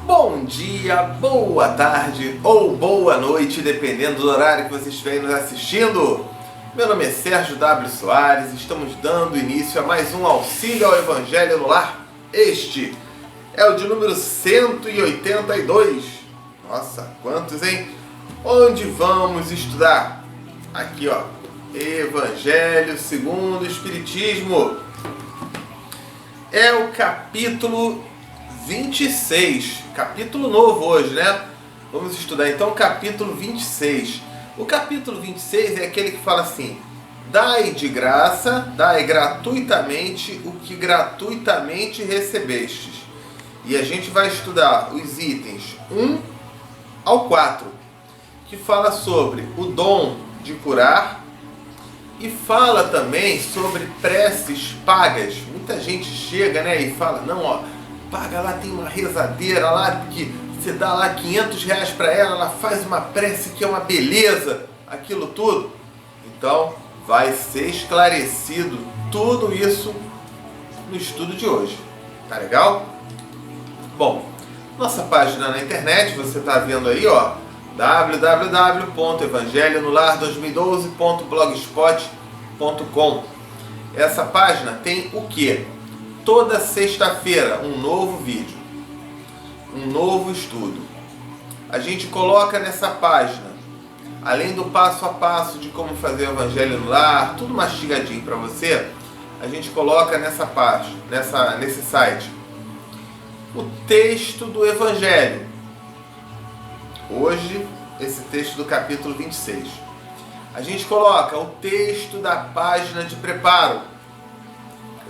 Bom dia, boa tarde ou boa noite, dependendo do horário que você estiver nos assistindo. Meu nome é Sérgio W. Soares, estamos dando início a mais um Auxílio ao Evangelho no Lar. Este é o de número 182. Nossa, quantos, hein? Onde vamos estudar? Aqui, ó, Evangelho segundo o Espiritismo. É o capítulo 26, capítulo novo hoje, né? Vamos estudar então o capítulo 26. O capítulo 26 é aquele que fala assim: dai de graça, dai gratuitamente o que gratuitamente recebestes. E a gente vai estudar os itens 1 ao 4, que fala sobre o dom de curar e fala também sobre preces pagas. Muita gente chega, né, e fala: não, ó, paga lá, tem uma rezadeira lá que você dá lá R$500 para ela faz uma prece que é uma beleza, aquilo tudo. Então vai ser esclarecido tudo isso no estudo de hoje, tá legal? Bom, nossa página na internet, você tá vendo aí, ó, www.evangelionolar2012.blogspot.com. Essa página tem o quê? Toda sexta-feira um novo vídeo, um novo estudo. A gente coloca nessa página, além do passo a passo de como fazer o Evangelho no Lar, tudo mastigadinho para você, a gente coloca nessa página, nesse site, o texto do Evangelho. Hoje, esse texto do capítulo 26. A gente coloca o texto da página de preparo.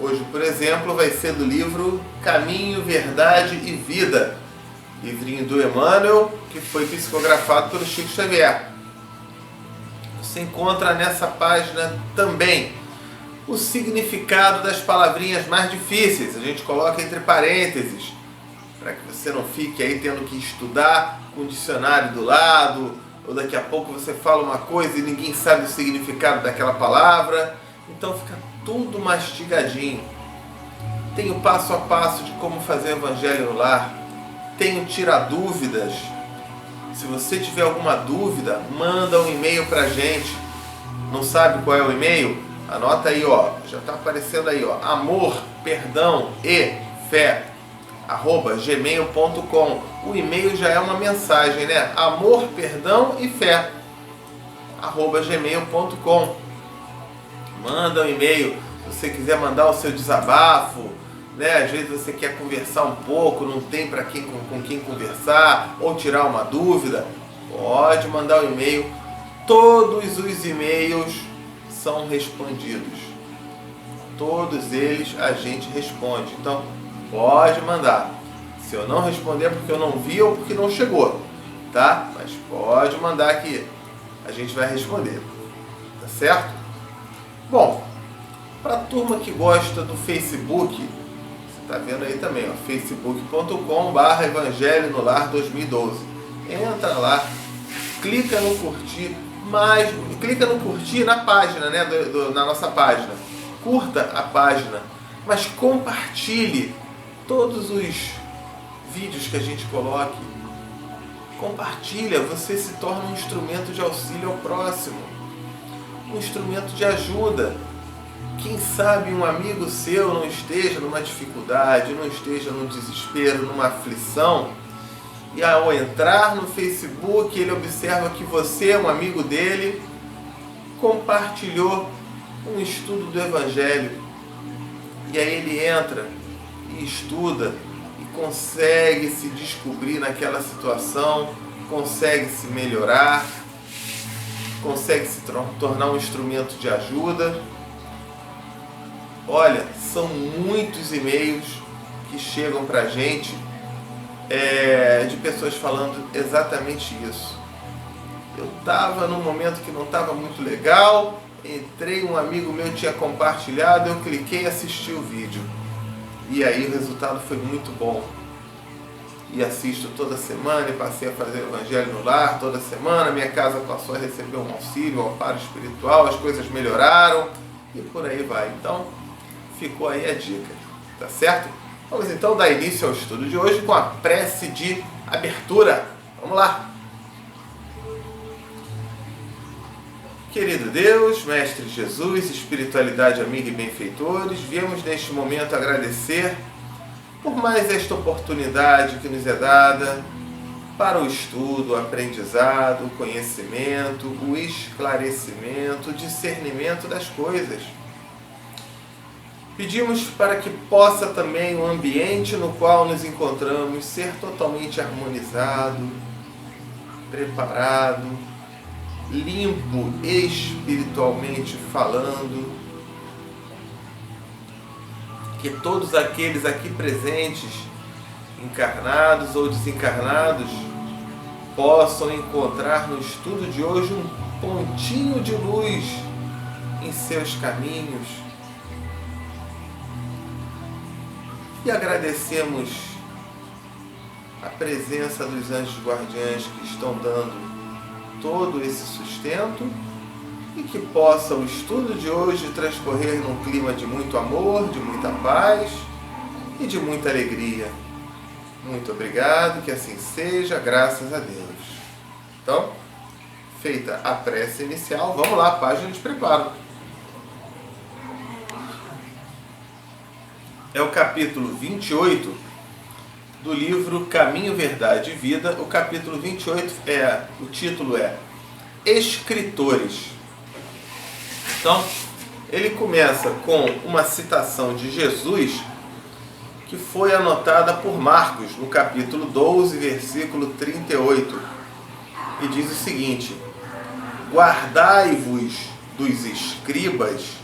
Hoje, por exemplo, vai ser do livro Caminho, Verdade e Vida, livrinho do Emmanuel, que foi psicografado pelo Chico Xavier. Você encontra nessa página também o significado das palavrinhas mais difíceis. A gente coloca entre parênteses, para que você não fique aí tendo que estudar com o dicionário do lado, ou daqui a pouco você fala uma coisa e ninguém sabe o significado daquela palavra. Então fica tudo mastigadinho. Tem o passo a passo de como fazer o Evangelho no Lar. Tem o Tira Dúvidas. Se você tiver alguma dúvida, manda um e-mail pra gente. Não sabe qual é o e-mail? Anota aí, ó. Já está aparecendo aí, ó. Amor, perdão e fé @gmail.com. O e-mail já é uma mensagem, né? Amor, perdão e fé @gmail.com. Manda um e-mail. Se você quiser mandar o seu desabafo, né? Às vezes você quer conversar um pouco, não tem para quem com quem conversar, ou tirar uma dúvida, pode mandar um e-mail. Todos os e-mails são respondidos. Todos eles a gente responde. Então pode mandar. Se eu não responder é porque eu não vi ou porque não chegou, tá? Mas pode mandar que a gente vai responder, tá certo? Bom, para a turma que gosta do Facebook, você está vendo aí também, ó, facebook.com/Evangelho no Lar 2012. Entra lá, clica no curtir, clica no curtir na página, né, na nossa página. Curta a página, mas compartilhe todos os vídeos que a gente coloque. Compartilha, você se torna um instrumento de auxílio ao próximo, um instrumento de ajuda. Quem sabe um amigo seu não esteja numa dificuldade, não esteja num desespero, numa aflição, e ao entrar no Facebook ele observa que você é um amigo dele, compartilhou um estudo do Evangelho, e aí ele entra e estuda e consegue se descobrir naquela situação, consegue se melhorar, consegue se tornar um instrumento de ajuda. Olha, são muitos e-mails que chegam pra gente de pessoas falando exatamente isso. Eu estava num momento que não estava muito legal, entrei, um amigo meu tinha compartilhado, eu cliquei e assisti o vídeo. E aí o resultado foi muito bom. E assisto toda semana e passei a fazer o Evangelho no Lar toda semana. Minha casa passou a receber um auxílio, um amparo espiritual, as coisas melhoraram e por aí vai. Então, ficou aí a dica, tá certo? Vamos então dar início ao estudo de hoje com a prece de abertura. Vamos lá! Querido Deus, Mestre Jesus, espiritualidade amiga e benfeitores, viemos neste momento agradecer por mais esta oportunidade que nos é dada para o estudo, o aprendizado, o conhecimento, o esclarecimento, o discernimento das coisas. Pedimos para que possa também o ambiente no qual nos encontramos ser totalmente harmonizado, preparado, limpo espiritualmente falando, que todos aqueles aqui presentes, encarnados ou desencarnados, possam encontrar no estudo de hoje um pontinho de luz em seus caminhos. E agradecemos a presença dos anjos guardiães que estão dando todo esse sustento e que possa o estudo de hoje transcorrer num clima de muito amor, de muita paz e de muita alegria. Muito obrigado, que assim seja, graças a Deus. Então, feita a prece inicial, vamos lá, página de preparo. É o capítulo 28 do livro Caminho, Verdade e Vida. O capítulo 28 o título é Escritores. Então, ele começa com uma citação de Jesus que foi anotada por Marcos no capítulo 12, versículo 38. E diz o seguinte: guardai-vos dos escribas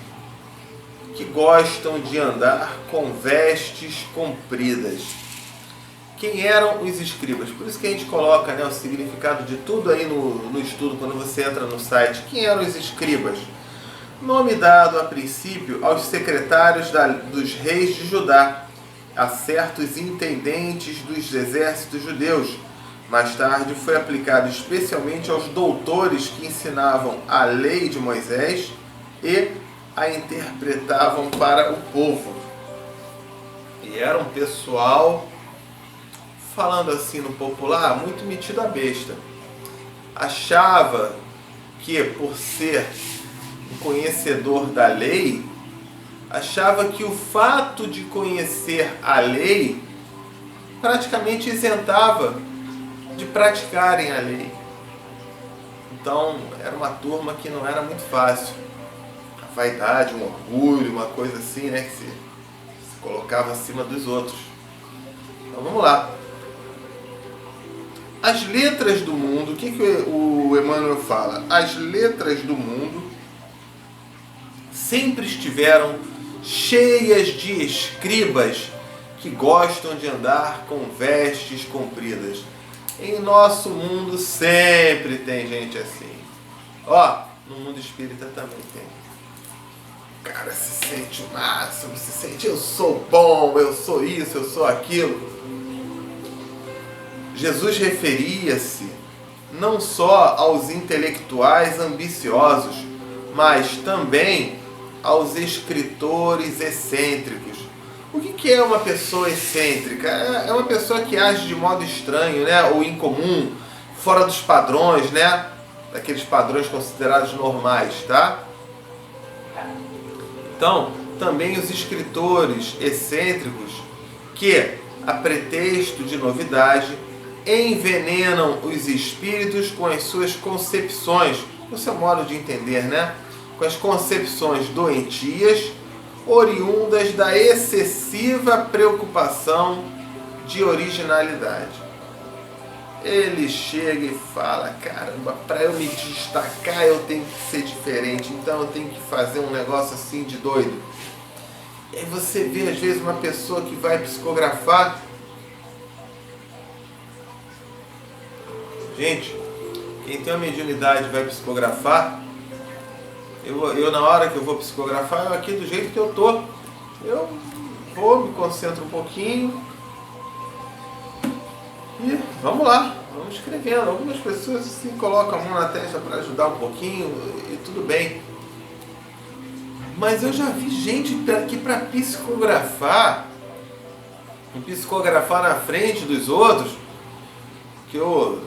que gostam de andar com vestes compridas. Quem eram os escribas? Por isso que a gente coloca, o significado de tudo aí no estudo, quando você entra no site. Quem eram os escribas? Nome dado a princípio aos secretários dos reis de Judá, a certos intendentes dos exércitos judeus. Mais tarde foi aplicado especialmente aos doutores que ensinavam a lei de Moisés e a interpretavam para o povo. E era um pessoal, falando assim no popular, muito metido a besta. Achava que, por ser um conhecedor da lei, achava que o fato de conhecer a lei praticamente isentava de praticarem a lei. Então, era uma turma que não era muito fácil. Vaidade, um orgulho, uma coisa assim, que se colocava acima dos outros. Então vamos lá. As letras do mundo, o que o Emmanuel fala? As letras do mundo sempre estiveram cheias de escribas que gostam de andar com vestes compridas. Em nosso mundo sempre tem gente assim. No mundo espírita também tem. O cara se sente o máximo, se sente, eu sou bom, eu sou isso, eu sou aquilo. Jesus referia-se não só aos intelectuais ambiciosos, mas também aos escritores excêntricos. O que é uma pessoa excêntrica? É uma pessoa que age de modo estranho, ou incomum, fora dos padrões, daqueles padrões considerados normais, tá? Então, também os escritores excêntricos que, a pretexto de novidade, envenenam os espíritos com as suas concepções, o seu modo de entender, com as concepções doentias, oriundas da excessiva preocupação de originalidade. Ele chega e fala, caramba, para eu me destacar eu tenho que ser diferente, então eu tenho que fazer um negócio assim de doido. E aí você vê às vezes uma pessoa que vai psicografar. Gente, quem tem uma mediunidade e vai psicografar, eu na hora que eu vou psicografar, eu aqui do jeito que eu tô, eu vou, me concentro um pouquinho e vamos lá, vamos escrevendo. Algumas pessoas assim colocam a mão na testa para ajudar um pouquinho e tudo bem. Mas eu já vi gente que para psicografar psicografar na frente dos outros, que eu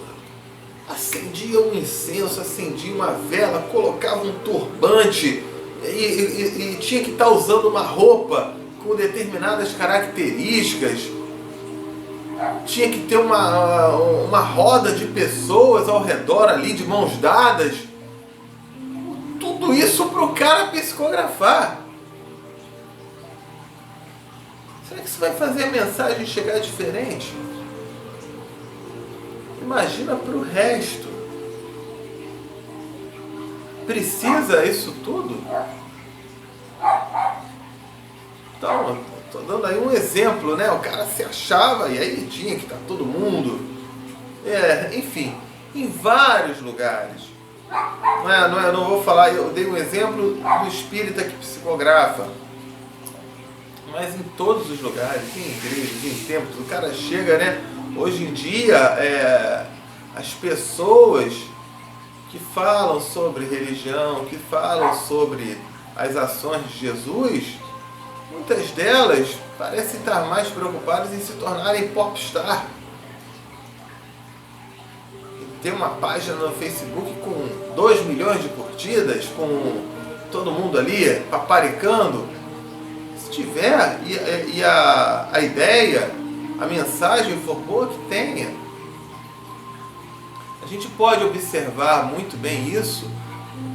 acendia um incenso, acendia uma vela, colocava um turbante e tinha que estar usando uma roupa com determinadas características, tinha que ter uma roda de pessoas ao redor ali, de mãos dadas, tudo isso para o cara psicografar. Será que isso vai fazer a mensagem chegar diferente? Imagina para o resto. Precisa isso tudo? Então, estou dando aí um exemplo, né? O cara se achava e aí tinha que estar todo mundo. Enfim, em vários lugares. Não vou falar, eu dei um exemplo do espírita que psicografa. Mas em todos os lugares, em igrejas, em templos, o cara chega, né? Hoje em dia, as pessoas que falam sobre religião, que falam sobre as ações de Jesus, muitas delas parecem estar mais preocupadas em se tornarem popstar. Tem uma página no Facebook com 2 milhões de curtidas, com todo mundo ali paparicando. Se tiver, e a ideia, a mensagem for boa, que tenha. A gente pode observar muito bem isso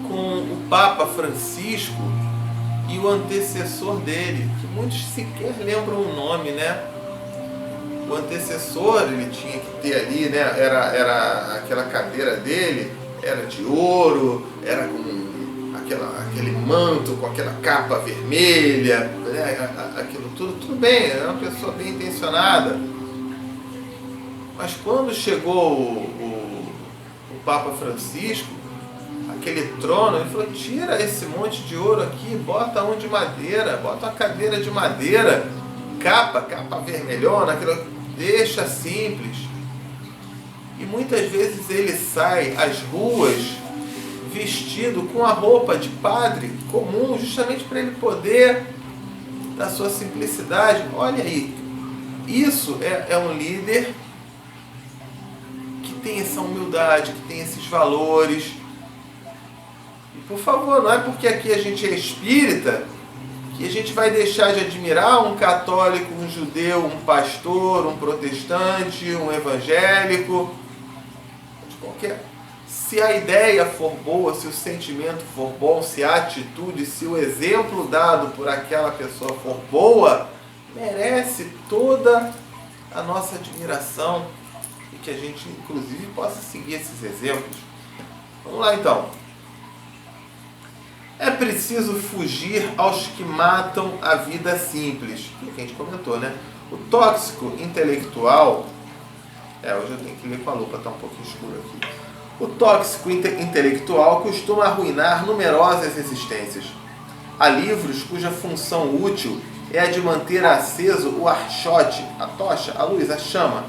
com o Papa Francisco e o antecessor dele, que muitos sequer lembram o nome, né? O antecessor, ele tinha que ter ali, né? Era aquela cadeira dele, era de ouro, era com aquele manto, com aquela capa vermelha, né? Aquilo tudo bem, era uma pessoa bem intencionada. Mas quando chegou o Papa Francisco, aquele trono, ele falou: tira esse monte de ouro aqui, bota um de madeira, bota uma cadeira de madeira, capa vermelhona, aquilo, deixa simples. E muitas vezes ele sai às ruas vestido com a roupa de padre comum, justamente para ele poder, da sua simplicidade. Olha aí, isso é um líder que tem essa humildade, que tem esses valores. E por favor, não é porque aqui a gente é espírita que a gente vai deixar de admirar um católico, um judeu, um pastor, um protestante, um evangélico, de qualquer. Se a ideia for boa, se o sentimento for bom, se a atitude, se o exemplo dado por aquela pessoa for boa, merece toda a nossa admiração e que a gente, inclusive, possa seguir esses exemplos. Vamos lá, então. É preciso fugir aos que matam a vida simples. O que a gente comentou, né? O tóxico intelectual... hoje eu tenho que ler com a lupa, está um pouquinho escuro aqui. O tóxico intelectual costuma arruinar numerosas existências. Há livros cuja função útil é a de manter aceso o archote, a tocha, a luz, a chama.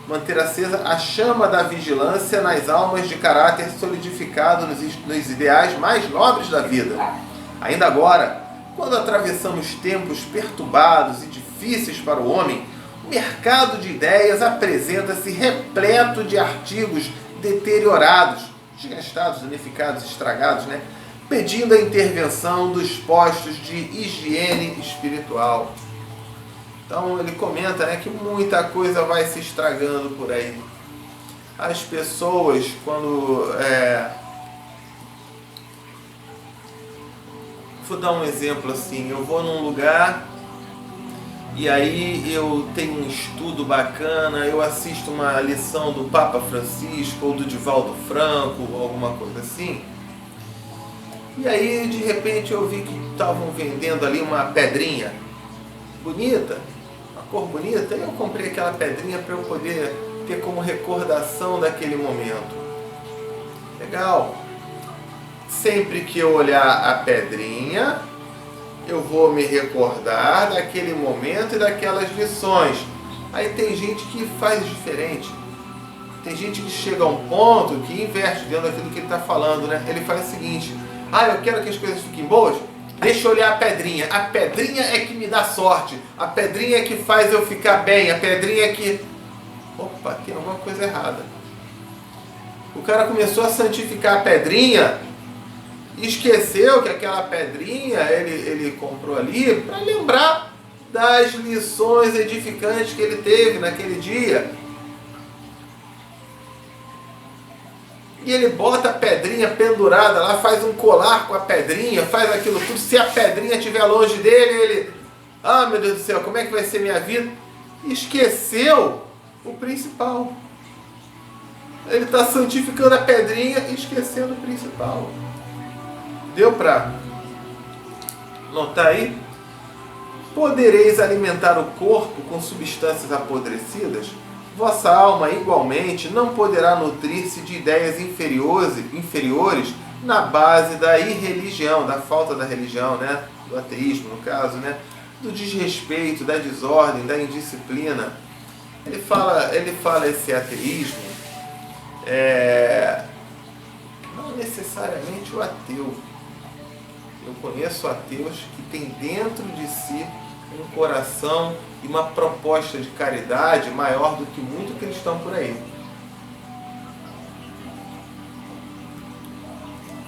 Manter acesa a chama da vigilância nas almas de caráter solidificado nos ideais mais nobres da vida. Ainda agora, quando atravessamos tempos perturbados e difíceis para o homem, o mercado de ideias apresenta-se repleto de artigos deteriorados, desgastados, danificados, estragados, né? Pedindo a intervenção dos postos de higiene espiritual. Então ele comenta, né, que muita coisa vai se estragando por aí. As pessoas, quando... Vou dar um exemplo assim, eu vou num lugar e aí eu tenho um estudo bacana, eu assisto uma lição do Papa Francisco ou do Divaldo Franco, ou alguma coisa assim. E aí de repente eu vi que estavam vendendo ali uma pedrinha bonita, uma cor bonita, e eu comprei aquela pedrinha para eu poder ter como recordação daquele momento. Legal. Sempre que eu olhar a pedrinha, eu vou me recordar daquele momento e daquelas lições. Aí tem gente que faz diferente. Tem gente que chega a um ponto que inverte dentro daquilo que ele está falando, né? Ele faz o seguinte: eu quero que as coisas fiquem boas, Deixa eu olhar a pedrinha é que me dá sorte, a pedrinha é que faz eu ficar bem, a pedrinha é que... Opa, tem alguma coisa errada. O cara começou a santificar a pedrinha, esqueceu que aquela pedrinha ele comprou ali para lembrar das lições edificantes que ele teve naquele dia. E ele bota a pedrinha pendurada lá, faz um colar com a pedrinha, faz aquilo tudo. Se a pedrinha estiver longe dele, ele... Ah, meu Deus do céu, como é que vai ser minha vida? Esqueceu o principal. Ele está santificando a pedrinha e esquecendo o principal. Deu para notar aí? Podereis alimentar o corpo com substâncias apodrecidas? Vossa alma, igualmente, não poderá nutrir-se de ideias inferiores na base da irreligião, da falta da religião, né? Do ateísmo, no caso, né? Do desrespeito, da desordem, da indisciplina. Ele fala esse ateísmo, não necessariamente o ateu. Eu conheço ateus que têm dentro de si um coração e uma proposta de caridade maior do que muito cristão por aí.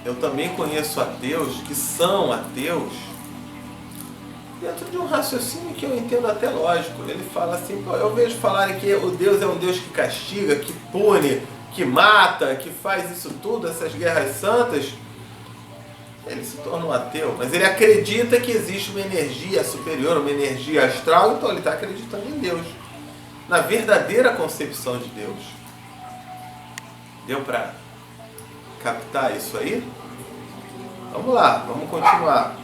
Eu também conheço ateus que são ateus dentro de um raciocínio que eu entendo até lógico. Ele fala assim, eu vejo falarem que o Deus é um Deus que castiga, que pune, que mata, que faz isso tudo, essas guerras santas. Ele se torna um ateu, mas ele acredita que existe uma energia superior, uma energia astral, então ele está acreditando em Deus, na verdadeira concepção de Deus. Deu para captar isso aí? Vamos lá, vamos continuar.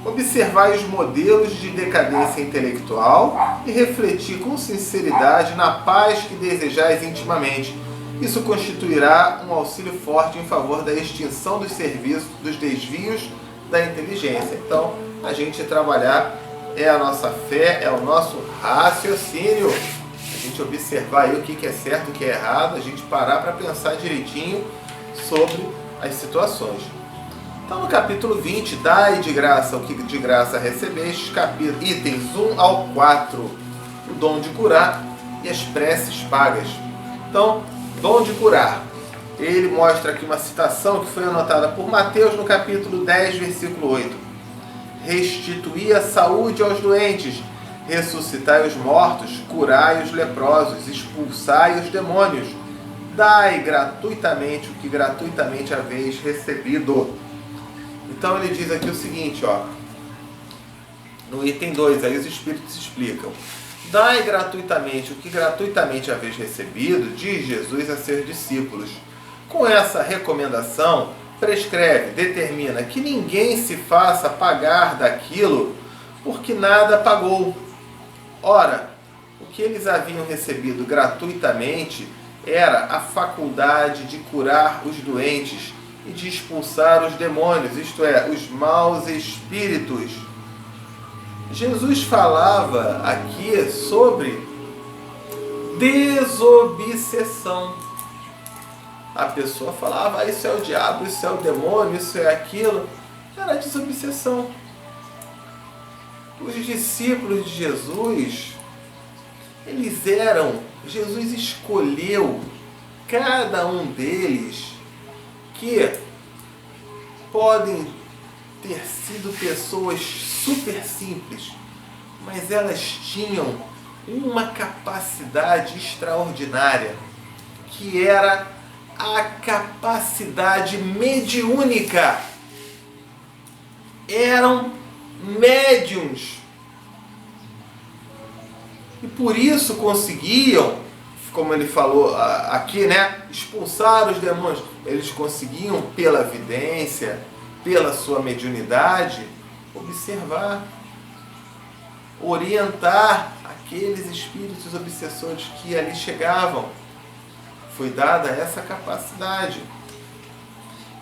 Observai os modelos de decadência intelectual e refletir com sinceridade na paz que desejais intimamente. Isso constituirá um auxílio forte em favor da extinção dos serviços, dos desvios da inteligência. Então, a gente trabalhar é a nossa fé, é o nosso raciocínio. A gente observar aí o que é certo, o que é errado, a gente parar para pensar direitinho sobre as situações. Então, no capítulo 20, dai de graça o que de graça recebestes, itens 1 ao 4, o dom de curar e as preces pagas. Então, dom de curar. Ele mostra aqui uma citação que foi anotada por Mateus no capítulo 10, versículo 8. Restituí a saúde aos doentes, ressuscitai os mortos, curai os leprosos, expulsai os demônios. Dai gratuitamente o que gratuitamente haveis recebido. Então ele diz aqui o seguinte, ó, no item 2, aí os Espíritos explicam. Dai gratuitamente o que gratuitamente haveis recebido, diz Jesus a seus discípulos. Com essa recomendação, prescreve, determina que ninguém se faça pagar daquilo porque nada pagou. Ora, o que eles haviam recebido gratuitamente era a faculdade de curar os doentes e de expulsar os demônios, isto é, os maus espíritos. Jesus falava aqui sobre desobsessão. A pessoa falava, isso é o diabo, isso é o demônio, isso é aquilo. Era desobsessão. Os discípulos de Jesus, Jesus escolheu cada um deles que podem ter sido pessoas super simples, mas elas tinham uma capacidade extraordinária, que era a capacidade mediúnica. Eram médiuns. E por isso conseguiam, como ele falou aqui, né, expulsar os demônios. Eles conseguiam, pela vidência, pela sua mediunidade, observar, orientar aqueles espíritos obsessores que ali chegavam. Foi dada essa capacidade.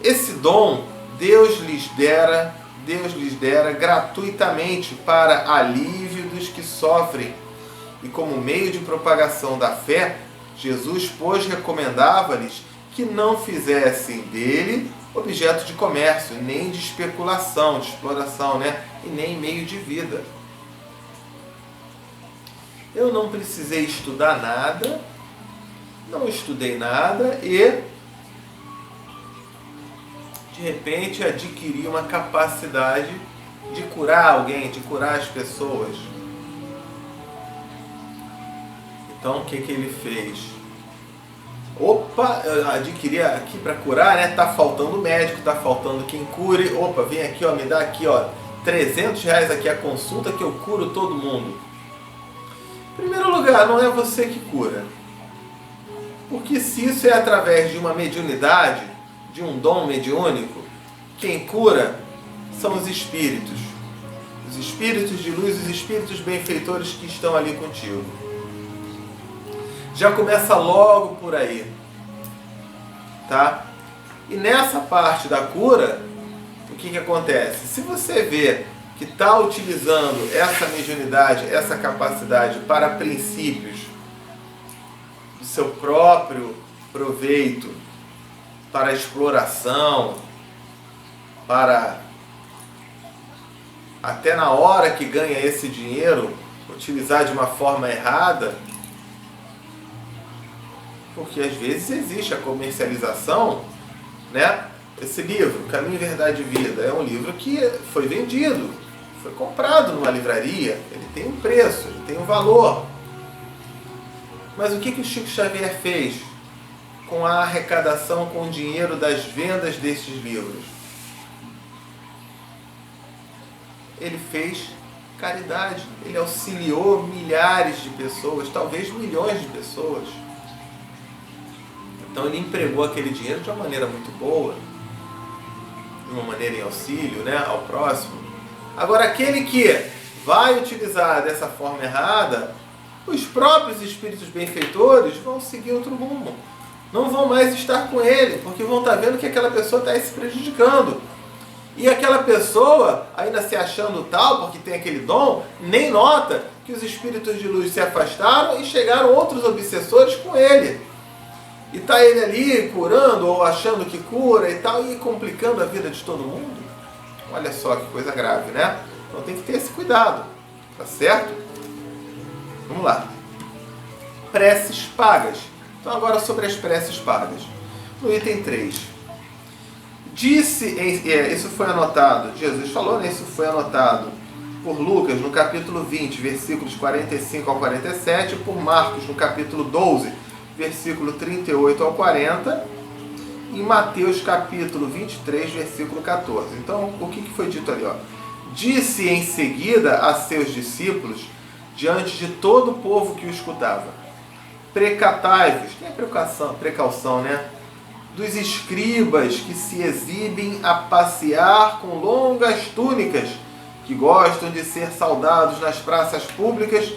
Esse dom Deus lhes dera gratuitamente para alívio dos que sofrem. E como meio de propagação da fé, Jesus, pois, recomendava-lhes que não fizessem dele objeto de comércio, nem de especulação, de exploração, né? E nem meio de vida. Eu não precisei estudar nada, não estudei nada e, de repente, adquiri uma capacidade de curar alguém, de curar as pessoas. Então, o que ele fez? Opa, eu adquiri aqui para curar, né? Tá faltando médico, tá faltando quem cure. Opa, vem aqui, ó, me dá aqui, ó, R$300 aqui a consulta que eu curo todo mundo. Em primeiro lugar, não é você que cura. Porque se isso é através de uma mediunidade, de um dom mediúnico, quem cura são os espíritos. Os espíritos de luz, os espíritos benfeitores que estão ali contigo. Já começa logo por aí, tá? E nessa parte da cura, o que acontece? Se você vê que está utilizando essa mediunidade, essa capacidade para princípios do seu próprio proveito, para exploração, para até na hora que ganha esse dinheiro, utilizar de uma forma errada, porque às vezes existe a comercialização, né? Esse livro, Caminho, Verdade e Vida, é um livro que foi vendido, foi comprado numa livraria, ele tem um preço, ele tem um valor. Mas o que o Chico Xavier fez com a arrecadação, com o dinheiro das vendas desses livros? Ele fez caridade, ele auxiliou milhares de pessoas, talvez milhões de pessoas. Então ele empregou aquele dinheiro de uma maneira muito boa, de uma maneira em auxílio, né, ao próximo. Agora, aquele que vai utilizar dessa forma errada, os próprios espíritos benfeitores vão seguir outro rumo. Não vão mais estar com ele, porque vão estar vendo que aquela pessoa está se prejudicando. E aquela pessoa, ainda se achando tal, porque tem aquele dom, nem nota que os espíritos de luz se afastaram e chegaram outros obsessores com ele. E está ele ali curando ou achando que cura e tal, e complicando a vida de todo mundo. Olha só que coisa grave, né? Então tem que ter esse cuidado, tá certo? Vamos lá. Preces pagas. Então agora sobre as preces pagas. No item 3. Isso foi anotado, Jesus falou, né? Isso foi anotado por Lucas no capítulo 20, versículos 45 ao 47, por Marcos no capítulo 12, versículo 38 ao 40, em Mateus capítulo 23, versículo 14. Então, o que foi dito ali? Ó? Disse em seguida a seus discípulos, diante de todo o povo que o escutava: precatai-vos, tem a precaução, né? Dos escribas que se exibem a passear com longas túnicas, que gostam de ser saudados nas praças públicas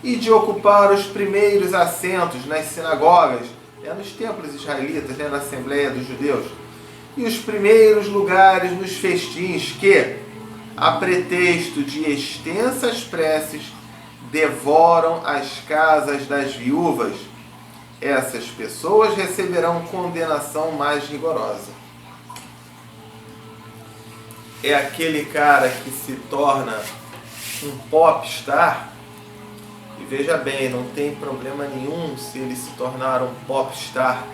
e de ocupar os primeiros assentos nas sinagogas, nos templos israelitas, na Assembleia dos Judeus, e os primeiros lugares nos festins que, a pretexto de extensas preces, devoram as casas das viúvas. Essas pessoas receberão condenação mais rigorosa. É aquele cara que se torna um popstar. E veja bem, não tem problema nenhum se ele se tornar um popstar.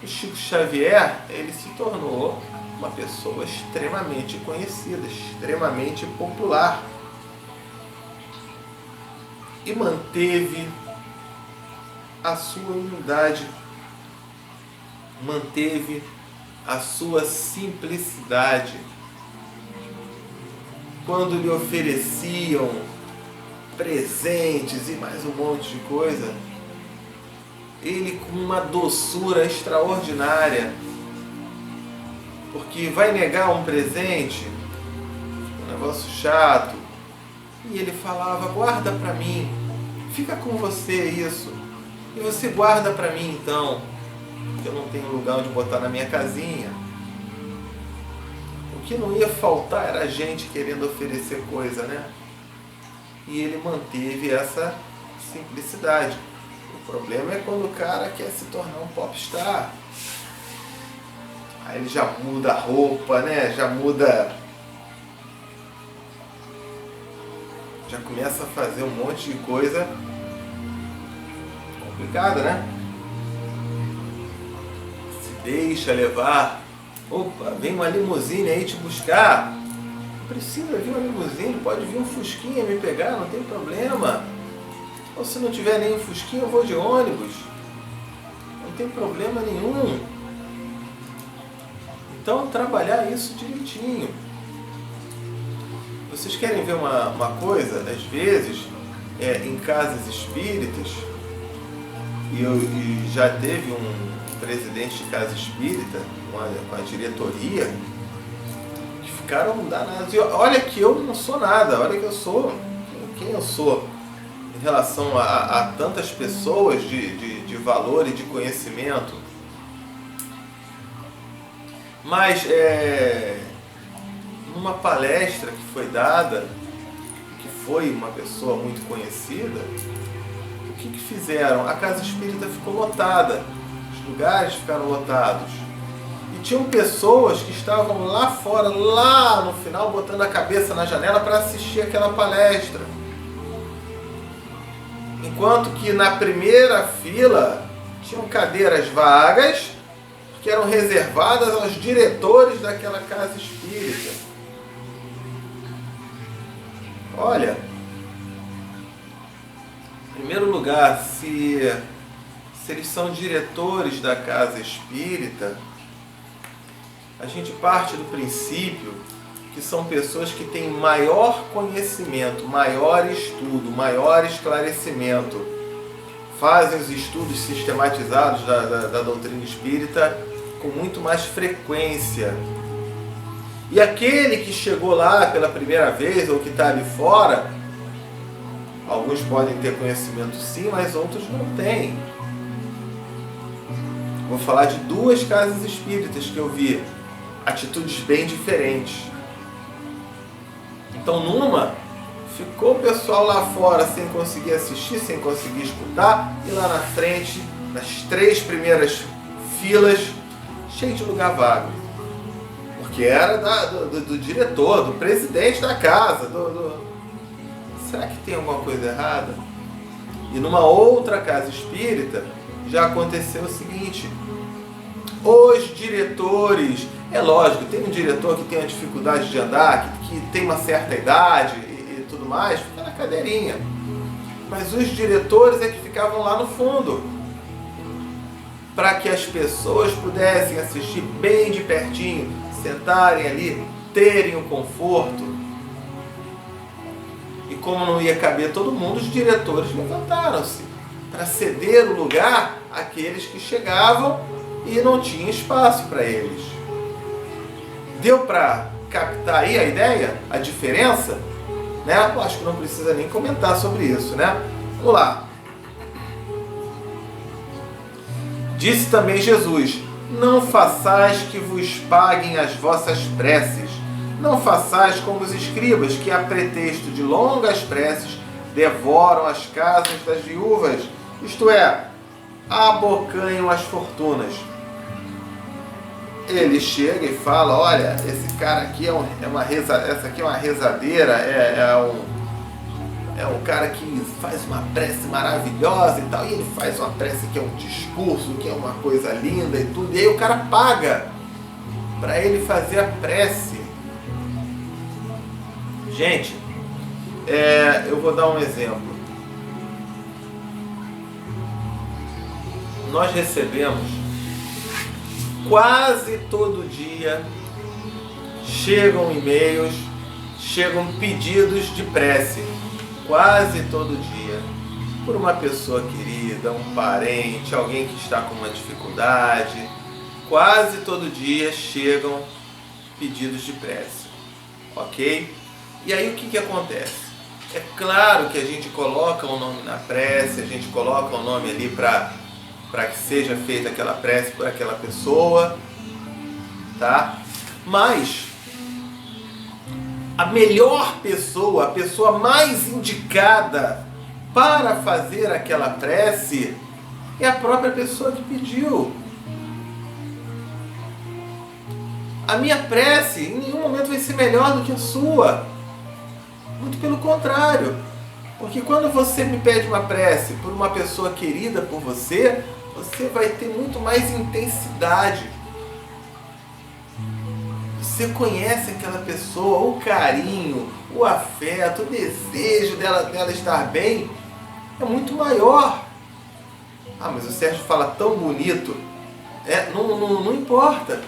O Chico Xavier, ele se tornou uma pessoa extremamente conhecida, extremamente popular. E manteve a sua humildade, manteve a sua simplicidade. Quando lhe ofereciam presentes e mais um monte de coisa, ele com uma doçura extraordinária, porque vai negar um presente, um negócio chato, e ele falava: guarda para mim, fica com você isso, e você guarda para mim então, que eu não tenho lugar onde botar na minha casinha. O que não ia faltar era gente querendo oferecer coisa, né? E ele manteve essa simplicidade. O problema é quando o cara quer se tornar um popstar. Aí ele já muda a roupa, né? Já começa a fazer um monte de coisa complicada, né? Se deixa levar. Opa, vem uma limusine aí te buscar. Não precisa vir uma limusine, pode vir um fusquinha me pegar, não tem problema. Ou se não tiver nem um fusquinha, eu vou de ônibus. Não tem problema nenhum. Então, trabalhar isso direitinho. Vocês querem ver uma coisa? Às vezes, em casas espíritas, e já teve um presidente de casa espírita, com a diretoria, que ficaram danados. E olha que eu não sou nada, olha que eu sou quem eu sou em relação a tantas pessoas de valor e de conhecimento. Mas numa palestra que foi dada, que foi uma pessoa muito conhecida, o que fizeram? A casa espírita ficou lotada, os lugares ficaram lotados. E tinham pessoas que estavam lá fora, lá no final, botando a cabeça na janela para assistir aquela palestra. Enquanto que na primeira fila tinham cadeiras vagas que eram reservadas aos diretores daquela casa espírita. Olha, em primeiro lugar, se eles são diretores da casa espírita, a gente parte do princípio que são pessoas que têm maior conhecimento, maior estudo, maior esclarecimento, fazem os estudos sistematizados da doutrina espírita com muito mais frequência. E aquele que chegou lá pela primeira vez ou que está ali fora, alguns podem ter conhecimento sim, mas outros não têm. Vou falar de duas casas espíritas que eu vi atitudes bem diferentes. Então, numa, ficou o pessoal lá fora sem conseguir assistir, sem conseguir escutar, e lá na frente, nas 3 primeiras filas, cheio de lugar vago. Porque era do diretor, do presidente da casa. Será que tem alguma coisa errada? E numa outra casa espírita, já aconteceu o seguinte: os diretores, é lógico, tem um diretor que tem uma dificuldade de andar, que tem uma certa idade e tudo mais, fica na cadeirinha. Mas os diretores é que ficavam lá no fundo, para que as pessoas pudessem assistir bem de pertinho, sentarem ali, terem o conforto. E como não ia caber todo mundo, os diretores levantaram-se para ceder o lugar àqueles que chegavam e não tinha espaço para eles. Deu para captar aí a ideia, a diferença? Né? Eu acho que não precisa nem comentar sobre isso, né? Vamos lá. Disse também Jesus: não façais que vos paguem as vossas preces. Não façais como os escribas, que a pretexto de longas preces devoram as casas das viúvas, isto é, abocanham as fortunas. Ele chega e fala: olha, esse cara aqui essa aqui é uma rezadeira, é um cara que faz uma prece maravilhosa e tal, e ele faz uma prece que é um discurso, que é uma coisa linda e tudo, e aí o cara paga para ele fazer a prece. Gente, eu vou dar um exemplo. Nós recebemos quase todo dia, chegam e-mails, chegam pedidos de prece, quase todo dia, por uma pessoa querida, um parente, alguém que está com uma dificuldade. Quase todo dia chegam pedidos de prece, ok? E aí o que acontece? É claro que a gente coloca o nome na prece, a gente coloca o nome ali para que seja feita aquela prece por aquela pessoa, tá? Mas a melhor pessoa, a pessoa mais indicada para fazer aquela prece é a própria pessoa que pediu. A minha prece em nenhum momento vai ser melhor do que a sua. Muito pelo contrário. Porque quando você me pede uma prece por uma pessoa querida por você, você vai ter muito mais intensidade. Você conhece aquela pessoa, o carinho, o afeto, o desejo dela estar bem é muito maior. Ah, mas o Sérgio fala tão bonito. Não importa.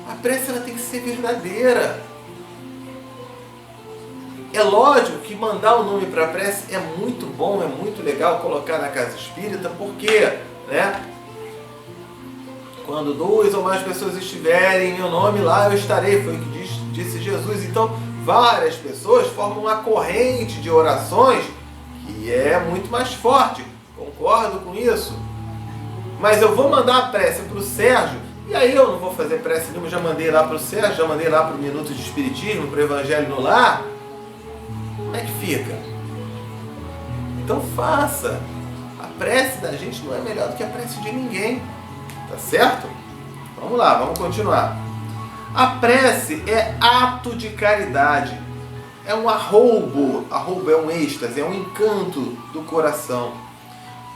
A prece ela tem que ser verdadeira. É lógico que mandar o nome para a prece é muito bom, é muito legal colocar na casa espírita, porque, né? Quando 2 ou mais pessoas estiverem em meu nome, lá eu estarei, foi o que disse Jesus. Então, várias pessoas formam uma corrente de orações que é muito mais forte. Concordo com isso. Mas eu vou mandar a prece para o Sérgio, e aí eu não vou fazer prece nenhuma, já mandei lá para o Sérgio, já mandei lá para o Minuto de Espiritismo, para o Evangelho no Lar. Como é que fica? Então faça. A prece da gente não é melhor do que a prece de ninguém. Tá certo? Vamos lá, vamos continuar. A prece é ato de caridade. É um arroubo. Arroubo é um êxtase, é um encanto do coração.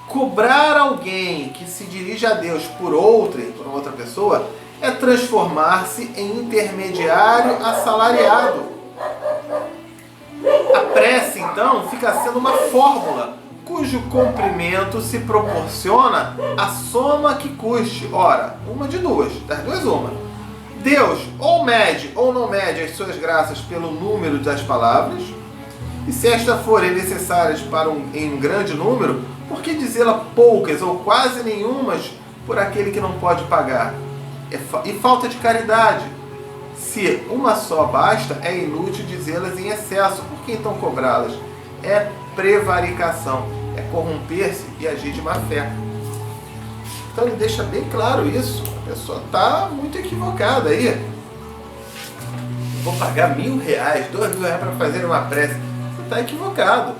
Cobrar alguém que se dirige a Deus por outra pessoa, é transformar-se em intermediário assalariado. A prece, então, fica sendo uma fórmula cujo cumprimento se proporciona a soma que custe. Ora, uma de duas, das duas uma. Deus ou mede ou não mede as suas graças pelo número das palavras, e se estas forem necessárias em um grande número, por que dizê-la poucas ou quase nenhumas por aquele que não pode pagar? E falta de caridade. Se uma só basta, é inútil dizê-las em excesso. Por que então cobrá-las? É prevaricação, é corromper-se e agir de má fé. Então ele deixa bem claro isso. A pessoa está muito equivocada aí. Vou pagar R$1.000, R$2.000 para fazer uma prece. Você está equivocado.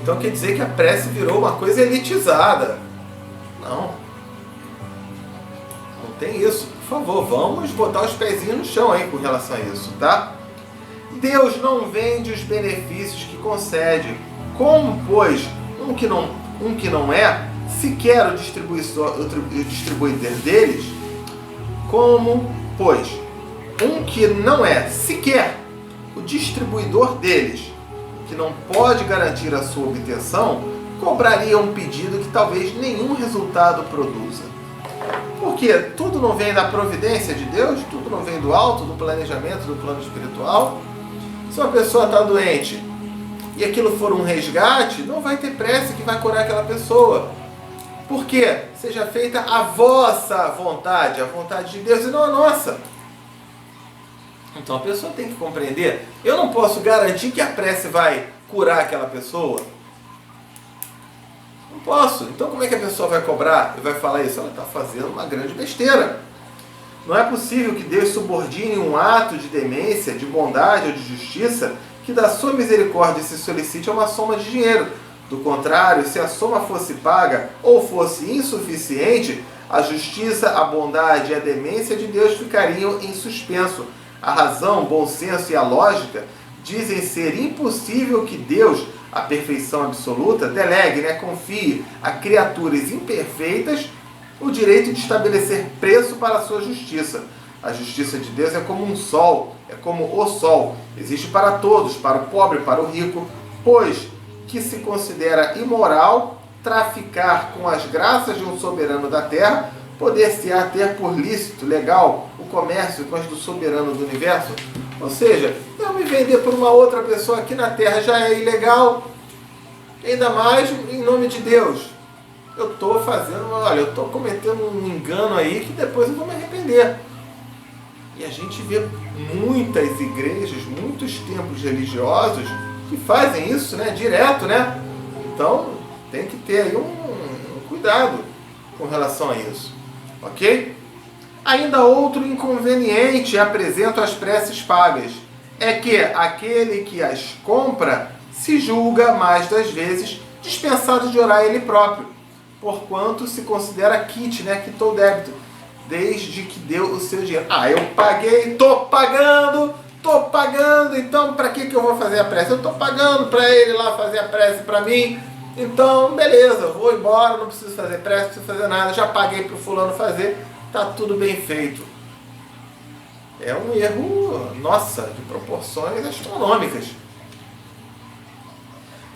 Então quer dizer que a prece virou uma coisa elitizada. Não. Não tem isso. Por favor, vamos botar os pezinhos no chão aí com relação a isso, tá? Deus não vende os benefícios que concede. Como, pois, um que não é sequer o distribuidor deles, como, pois, um que não é sequer o distribuidor deles, que não pode garantir a sua obtenção, cobraria um pedido que talvez nenhum resultado produza. Porque tudo não vem da providência de Deus, tudo não vem do alto, do planejamento, do plano espiritual. Se uma pessoa está doente e aquilo for um resgate, não vai ter prece que vai curar aquela pessoa. Porque seja feita a vossa vontade, a vontade de Deus e não a nossa. Então a pessoa tem que compreender. Eu não posso garantir que a prece vai curar aquela pessoa. Não posso. Então como é que a pessoa vai cobrar e vai falar isso? Ela está fazendo uma grande besteira. Não é possível que Deus subordine um ato de demência, de bondade ou de justiça que da sua misericórdia se solicite a uma soma de dinheiro. Do contrário, se a soma fosse paga ou fosse insuficiente, a justiça, a bondade e a demência de Deus ficariam em suspenso. A razão, o bom senso e a lógica dizem ser impossível que Deus, a perfeição absoluta, delegue, confie a criaturas imperfeitas o direito de estabelecer preço para a sua justiça. A justiça de Deus é como um sol, é como o sol. Existe para todos, para o pobre, para o rico, pois que se considera imoral traficar com as graças de um soberano da terra, poder-se-á ter por lícito, legal, o comércio com as do soberano do universo. Ou seja, eu me vender por uma outra pessoa aqui na terra já é ilegal, ainda mais em nome de Deus. Eu estou cometendo um engano aí que depois eu vou me arrepender. E a gente vê muitas igrejas, muitos templos religiosos que fazem isso, direto, Então, tem que ter aí um cuidado com relação a isso, ok? Ainda outro inconveniente apresento às preces pagas é que aquele que as compra se julga, mais das vezes, dispensado de orar ele próprio, porquanto se considera quite, né? Quitou o débito, desde que deu o seu dinheiro. Ah, eu paguei, tô pagando, então para que eu vou fazer a prece? Eu tô pagando para ele lá fazer a prece para mim, então beleza, vou embora, não preciso fazer prece, não preciso fazer nada, já paguei para o fulano fazer, tá tudo bem feito. É um erro, nossa, de proporções astronômicas.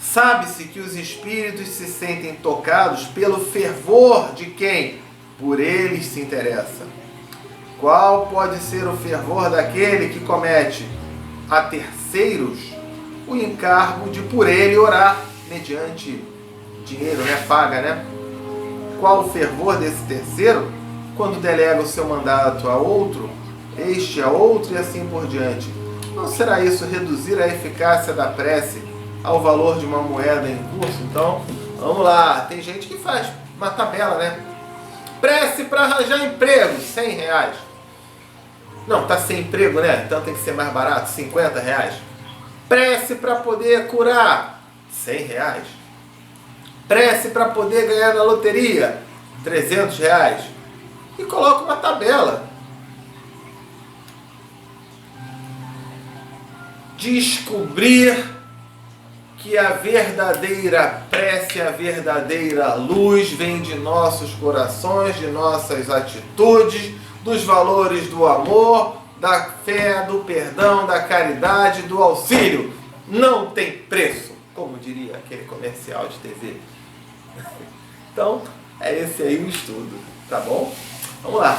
Sabe-se que os espíritos se sentem tocados pelo fervor de quem por eles se interessa. Qual pode ser o fervor daquele que comete a terceiros o encargo de por ele orar mediante dinheiro, né? Paga, né? Qual o fervor desse terceiro quando delega o seu mandato a outro, este a outro e assim por diante? Não será isso reduzir a eficácia da prece ao valor de uma moeda em curso? Então, vamos lá. Tem gente que faz uma tabela, né? Prece para arranjar emprego, R$100. Não, tá sem emprego, né? Então tem que ser mais barato, R$50. Prece para poder curar, R$100. Prece para poder ganhar na loteria, R$300. E coloca uma tabela. Descobrir que a verdadeira prece, a verdadeira luz vem de nossos corações, de nossas atitudes, dos valores do amor, da fé, do perdão, da caridade, do auxílio. Não tem preço, como diria aquele comercial de TV. Então, é esse aí o estudo, tá bom? Vamos lá.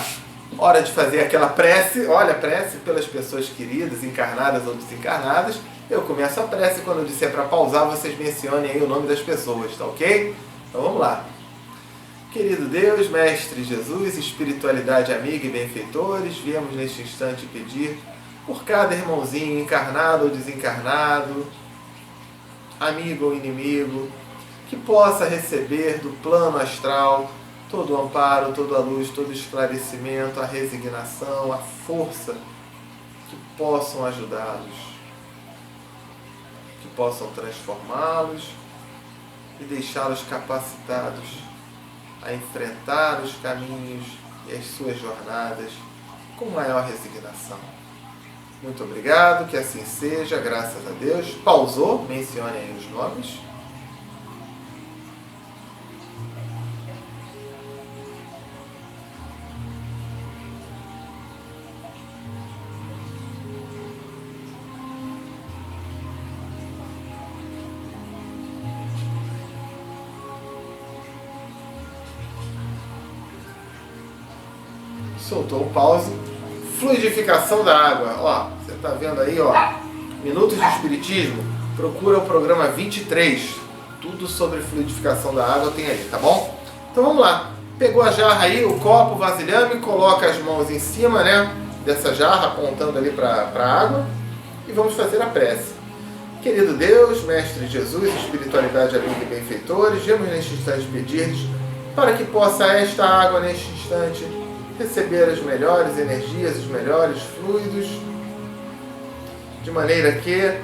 Hora de fazer aquela prece. Olha, prece pelas pessoas queridas, encarnadas ou desencarnadas. Eu começo a prece, quando eu disser para pausar, vocês mencionem aí o nome das pessoas, tá ok? Então vamos lá. Querido Deus, Mestre Jesus, espiritualidade amiga e benfeitores, viemos neste instante pedir por cada irmãozinho encarnado ou desencarnado, amigo ou inimigo, que possa receber do plano astral todo o amparo, toda a luz, todo o esclarecimento, a resignação, a força que possam ajudá-los, que possam transformá-los e deixá-los capacitados a enfrentar os caminhos e as suas jornadas com maior resignação. Muito obrigado, que assim seja, graças a Deus. Pausou, mencione aí os nomes. Soltou o pause. Fluidificação da água. Ó, você está vendo aí, ó, Minutos de Espiritismo. Procura o programa 23. Tudo sobre fluidificação da água tem aí, tá bom? Então vamos lá. Pegou a jarra aí, o copo, o vasilhame, coloca as mãos em cima, né, dessa jarra, apontando ali para a água. E vamos fazer a prece. Querido Deus, Mestre Jesus, espiritualidade amiga e benfeitores, viemos neste instante pedir-lhes para que possa esta água, neste instante, receber as melhores energias, os melhores fluidos, de maneira que,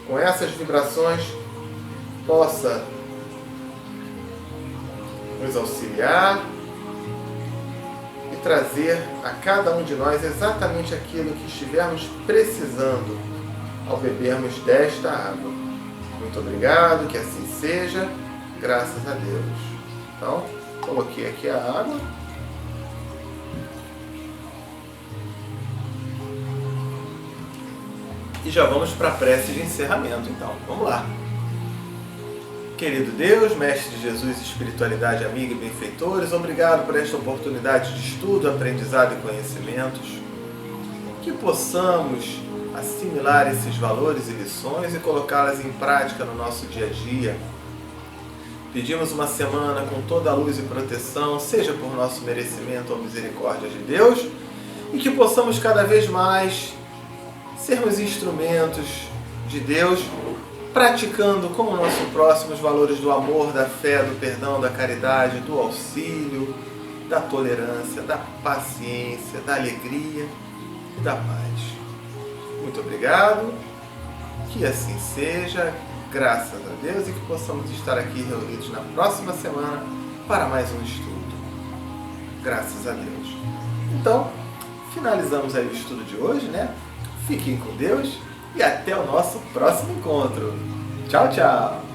com essas vibrações, possa nos auxiliar e trazer a cada um de nós exatamente aquilo que estivermos precisando ao bebermos desta água. Muito obrigado, que assim seja, graças a Deus. Então, coloquei aqui a água. E já vamos para a prece de encerramento, então. Vamos lá. Querido Deus, Mestre Jesus, espiritualidade amiga e benfeitores, obrigado por esta oportunidade de estudo, aprendizado e conhecimentos. Que possamos assimilar esses valores e lições e colocá-las em prática no nosso dia a dia. Pedimos uma semana com toda a luz e proteção, seja por nosso merecimento ou misericórdia de Deus, e que possamos cada vez mais sermos instrumentos de Deus, praticando com o nosso próximo os valores do amor, da fé, do perdão, da caridade, do auxílio, da tolerância, da paciência, da alegria e da paz. Muito obrigado, que assim seja, Graças a Deus, e que possamos estar aqui reunidos na próxima semana para mais um estudo. Graças a Deus. Então, finalizamos aí o estudo de hoje, né? Fiquem com Deus e até o nosso próximo encontro. Tchau, tchau!